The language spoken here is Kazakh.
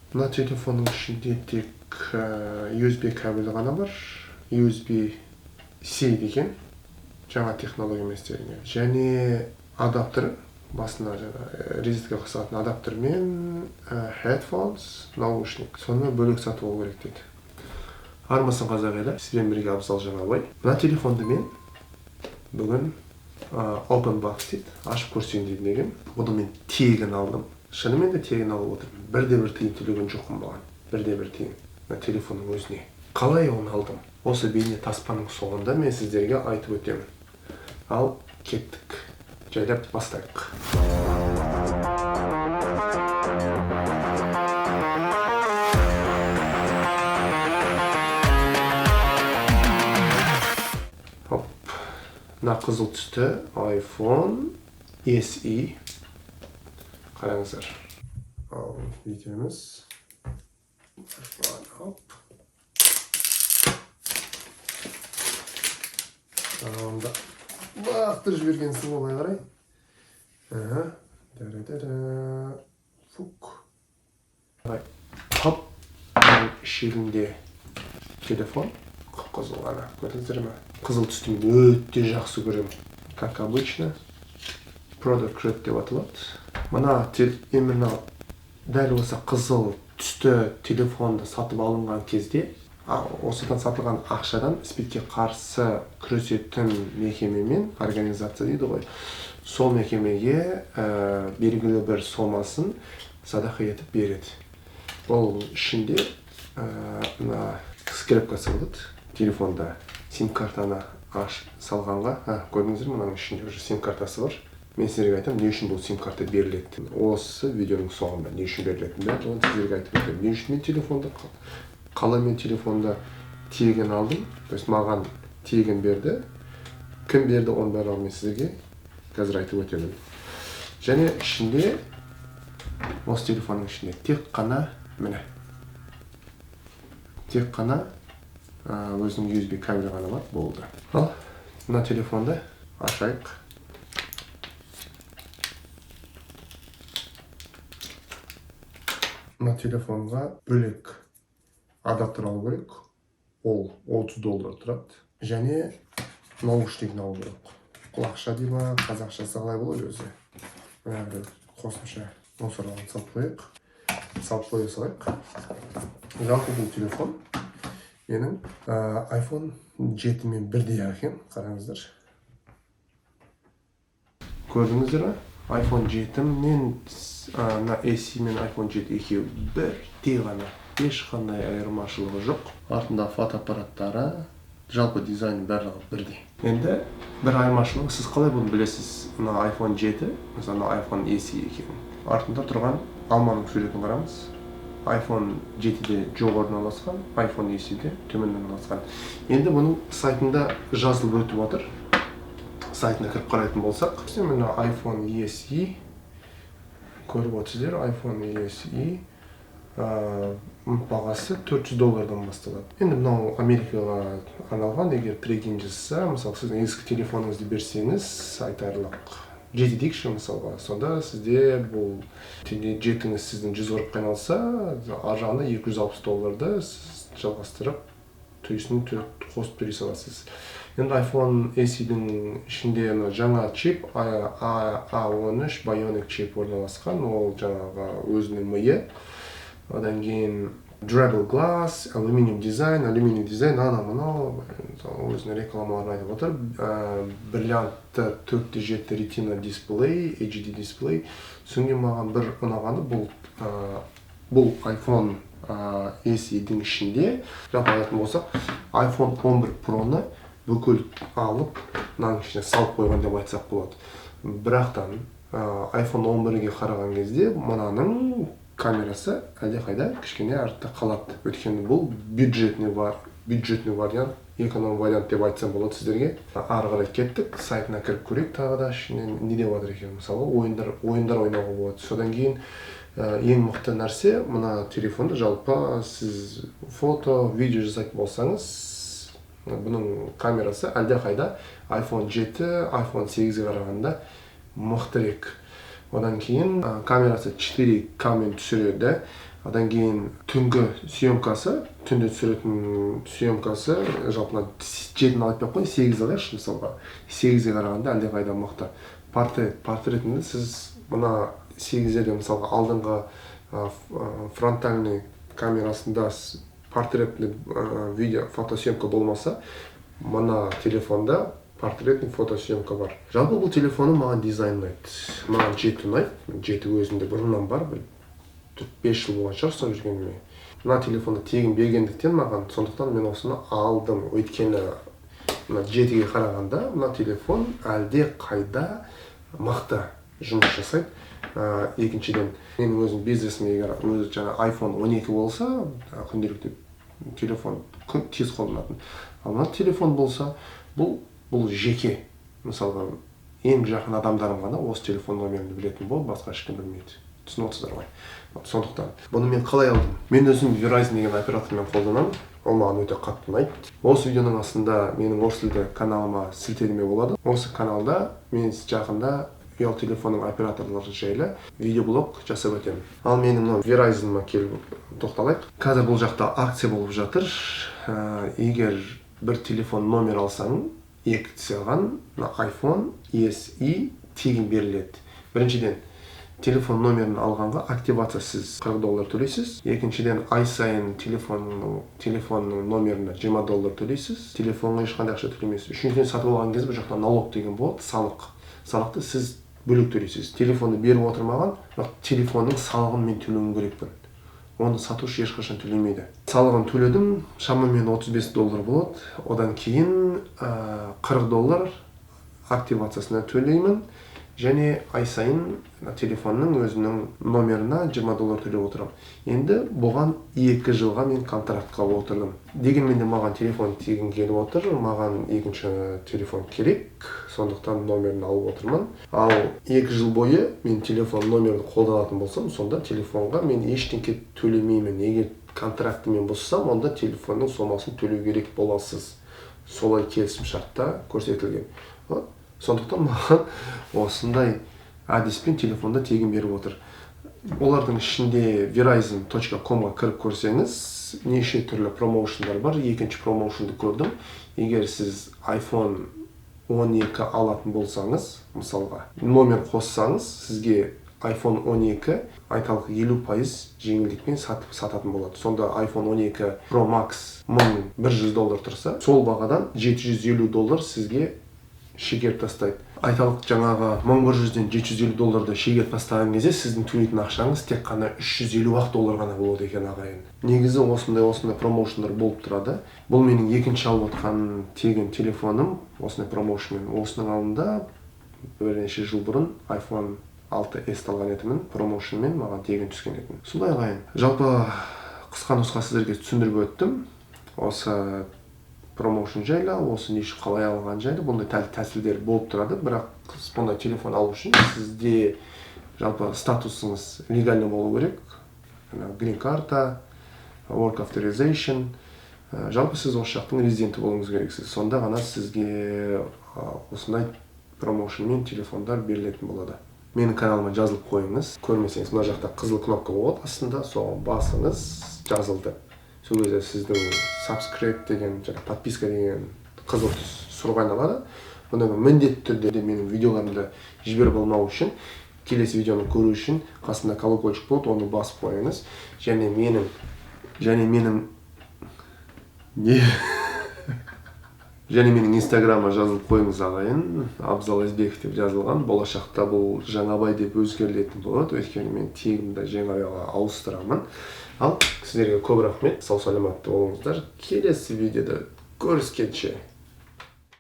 Мына телефонның ішінде тек USB кабелі ғана бар. USB-C деген жаңа технология емес деген. Және адаптер, басына розетка қосатын адаптер мен headphones, наушник. Соны бөлек сатып алу керек дейді. Армысың қазақ елі, сізбен бірге Абзал Жаңабай. Мына телефонды мен бүгін open box дейді, ашып көрсең деген. Оны мен тегін алдым. Шынымен де тегін алып отырмын. Бірде-бір тиын төлеген жоқпын маған. Бірде-бір тиын. Мына телефонның өзіне. Қалай оны алдым? Осы бейне таспаның соңында мен сіздерге айтып өтемін. Ал кеттік. Жайлап бастайық. Мына қызыл түсті iPhone SE. Қараңыздар. Ал видеомыз. Онда бақтырып жібергенсің олай қарай. Фук. Топ ішегінде телефон. Қызыл ғана. Көрдіңіздер ме? Қызыл түсті өте жақсы көремін. Как обычно. Product Red деп аталады. Мына именно дәл осы қызыл түсті телефонды сатып алынған кезде, осыдан сатылған ақшадан спидке қарсы күресетін мекемемен, организация дейді ғой, сол мекемеге белгілі бір сомасын садақа етіп береді. Ол ішінде скрепкасы болады. Телефонда сим-картаны салғанға, көрдіңіздер, мынаның ішінде уже сим-картасы бар. Мен сіздерге айтамын, не үшін бұл сим-карта беріледі. Осы видеоның соңында не үшін беріледі. Оны сіздерге айтып өтемін. Не үшін мен телефонды, қалай мен телефонды тегін алдым. То есть маған тегін берді. Кім берді, оны бәрін мен сіздерге қазір айтып өтемін. Және ішінде, осы телефонның ішінде тек қана міне. Тек қана өзінің USB кабелі ғана бар, болды. Ал, мына телефонды ашайық. Мына телефонға бөлек адаптер алу керек. Ол $30 тұрады. Және наушник алу керек. Құлақша дей ма, қазақшасы қалай болады өзі. Мына қосымша осыларын салып қойық. Салып қоя салайық. Жалпы бұл телефон менің iPhone 7 мен бірдей екен. Қараңыздар. Көрдіңіздер ме? iPhone 7 мен SE мен iPhone 7 екеуі бірдей ғана. Ешқандай айырмашылығы жоқ. Артында фотоаппараттары, жалпы дизайн барлығы бірдей. Енді бір айырмашылығы, сіз қалай бұны білесіз? Мына iPhone 7, мысалы iPhone SE екеуі. Артында тұрған алманың суретін қараңыз. iPhone 7-де жоғары орналасқан, iPhone SE-де төмен орналасқан. Енді бұның сайтында жазылып өтіп отыр. Сайтына кіріп қарайтын болсақ, мына iPhone SE көріп отырсыздар, iPhone SE бағасы $400 басталады. Енді мынау Америкаға арналған, егер трейдинг жасаса, мысалы сіздің ескі телефоныңызды берсеңіз, айтарлық жетедейікші мысалға, сонда сізде бұл жетіңіз сіздің 140 қайналса, ар жағында $260 жалғастырып, түйісінің қосып төлей саласыз. Енді iPhone SE-дің ішінде жаңа чип, A13 Bionic чип орналасқан, ол жаңағы өзінің миы. Одан кейін Durable Glass, Aluminium Design, ана-мынау өзінің рекламаларын айтып отыр. Бриллиантты 4.7 Retina дисплей, HD дисплей. Соңғы маған бір ұнағаны бұл iPhone SE-дің ішінде, жалпы айтатын болсақ, iPhone 11 Pro-ны бүкіл алып, мынаның ішіне салып қойған деп айтсақ болады. Бірақтан iPhone 11-ге қараған кезде мынаның камерасы әлдеқайда кішкене артта қалады. Өйткені бұл бюджетный вариант, эконом вариант деп айтсам болады сіздерге. Ары қарай кеттік, сайтына кіріп көрейік тағы да ішінен не деп жатыр екен. Мысалы, ойындар ойнауға болады. Содан кейін ең мықты нәрсе, мына телефонды жалпы сіз фото, видео жасайтын болсаңыз, бұның камерасы әлдеқайда iPhone 7, iPhone 8-ге қарағанда мықтырек. Одан кейін камерасы 4K-мен түсіреді. Одан кейін түнгі съемкасы, түнде түсіретін съемкасы жалпы 7-ні алып қой, 8 алайықшы мысалға. 8-ге қарағанда әлдеқайда мықты. Портретінде сіз мына 8-де мысалға алдыңғы фронтальный камерасында портретный видео фотосъемка болмаса, мына телефонда портретный фотосъемка бар. Жалпы бұл телефоны маған дизайн ұнайды. Маған жеті ұнайды. Жеті өзінде бұрыннан бар. 4-5 жыл болған шығар сол жүргеніме. Мына телефонды тегін бергендіктен маған, сондықтан мен осыны алдым. Өйткені мына жетіге қарағанда мына телефон әлде қайда мықты жұмыс жасайды. Екіншіден, менің өзім бизнесіме егер өзі жаңа iPhone 12 болса, күнделікті телефон тез қолданатын. Ал мына телефон болса, бұл жеке. Мысалға, ең жақын адамдарым ғана осы телефон номерін білетін болды, басқа ешкім білмейді. Түсініп отырсыздар ғой. Сондықтан, бұны мен қалай алдым? Мен өзім Verizon деген оператормен қолданамын. Ол маған өте қатты ұнайды. Осы видеоның астында менің орыс тілді каналыма сілтеме болады. Осы каналда мен жақында ұялы телефонның операторлары жайлы видеоблог жасап өтемін. Ал менің Verizon'ыма келіп тоқталайық. Қазір бұл жақта акция болып жатыр. Егер бір телефон номер алсаң, саған iPhone SE тегін беріледі. Біріншіден, телефон номерін алғанға активация сіз $40 төлейсіз. Екіншіден, ай сайын телефонның номеріне $20 төлейсіз. Телефонға ешқандай ақша төлемейсіз. Үшіншіден, сатып алған кезде бұл жақта налог деген болады, салық. Салықты сіз бөлек төлейсіз. Телефонды беріп отырмаған, бірақ телефонның салығын мен төлеуім керекпін. Оны сатушы ешқашан төлемейді. Салығын төледім, шамамен $35 болады. Одан кейін $40 активациясына төлеймін. Және ай сайын телефонның өзінің номеріне $20 төлеп отырам. Енді бұған 2 жылға мен контрактқа отырдым. Дегенмен де маған телефон тегін келіп отыр, маған екінші телефон керек, сондықтан номерін алып отырмын. Ал 2 жыл бойы мен телефон номерін қолданатын болсам, сонда телефонға мен ештеңке төлемеймін. Егер контрактты мен бұзсам, онда телефонның сомасын төлеу керек боласыз. Солай келісім шартта көрсетілген. Сондықтан маған осындай әдіспен телефонда тегін беріп отыр. Олардың ішінде verizon.com-ға кіріп көрсеңіз, неше түрлі промоушындар бар. Екінші промоушынды көрдім. Егер сіз iPhone 12 алатын болсаңыз, мысалға, номер қоссаңыз, сізге iPhone 12 айталық 50% жеңілдікпен сататын болады. Сонда iPhone 12 Pro Max $1100 тұрса, сол бағадан $750 сізге шегеріп тастайды. Айталық жаңағы $1100-ден $750 шегеріп тастаған кезде сіздің төлейтін ақшаңыз тек қана $350 ғана болады екен ағайын. Негізі осындай промоушындар болып тұрады. Бұл менің екінші алып отқан тегін телефоным, осындай промоушынмен. Осының алдында бірнеше жыл бұрын iPhone 6s алған едім, промоушынмен маған тегін түскен еді. Солай ағайын. Жалпы қысқа нұсқа сіздерге түсіндіріп өттім. Осы промоушн жайлы, осы неше қалай алған жайлы, бұндай тәсілдер болып тұрады, бірақ бұндай телефон алу үшін сізде жалпы статусыңыз легальный болу керек. Green карта, work authorization. Жалпы сіз осы жақтың резиденті болуыңыз керексіз. Сонда ғана сізге осындай промоушнмен телефондар берілетін болады. Менің каналыма жазылып қойыңыз. Көрмесеңіз, мына жақта қызыл кнопка болады астында, соған басыңыз, жазылды. Сол кезде сіздің subscribe деген, подписка деген қызыл түс сұрға айналады. Бұны міндетті түрде менің видеоларымды жіберіп алмау үшін, келесі видеоны көру үшін қасында колокольчик болады, оны басып қойыңыз. Және менің инстаграмға жазылып қойыңыз ағайын. Абзал Ізбеков деп жазылған. Болашақта бұл Жаңабай деп өзгерілетін болады. Өйткені мен тегімді Жаңабайға ауыстырамын. Ал сіздерге көп рахмет. Сау саламатты болыңыздар. Келесі видеода көріскенше.